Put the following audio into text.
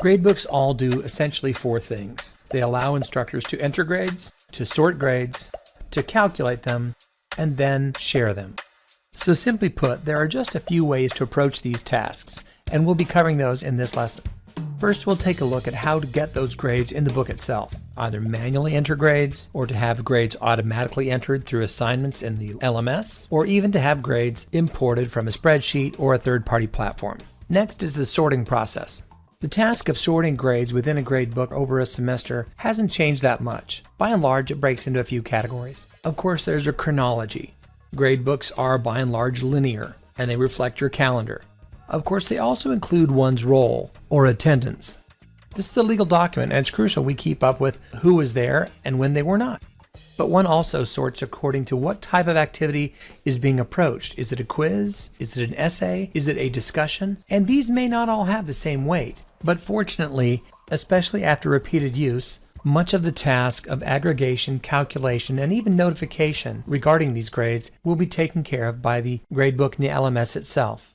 Gradebooks all do essentially four things. They allow instructors to enter grades, to sort grades, to calculate them, and then share them. So simply put, there are just a few ways to approach these tasks, and we'll be covering those in this lesson. First, we'll take a look at how to get those grades in the book itself, either manually enter grades, or to have grades automatically entered through assignments in the LMS, or even to have grades imported from a spreadsheet or a third-party platform. Next is the sorting process. The task of sorting grades within a gradebook over a semester hasn't changed that much. By and large, it breaks into a few categories. Of course, there's a chronology. Gradebooks are by and large linear, and they reflect your calendar. Of course, they also include one's roll, or attendance. This is a legal document, and it's crucial we keep up with who was there and when they were not. But one also sorts according to what type of activity is being approached. Is it a quiz? Is it an essay? Is it a discussion? And these may not all have the same weight. But fortunately, especially after repeated use, much of the task of aggregation, calculation, and even notification regarding these grades will be taken care of by the gradebook in the LMS itself.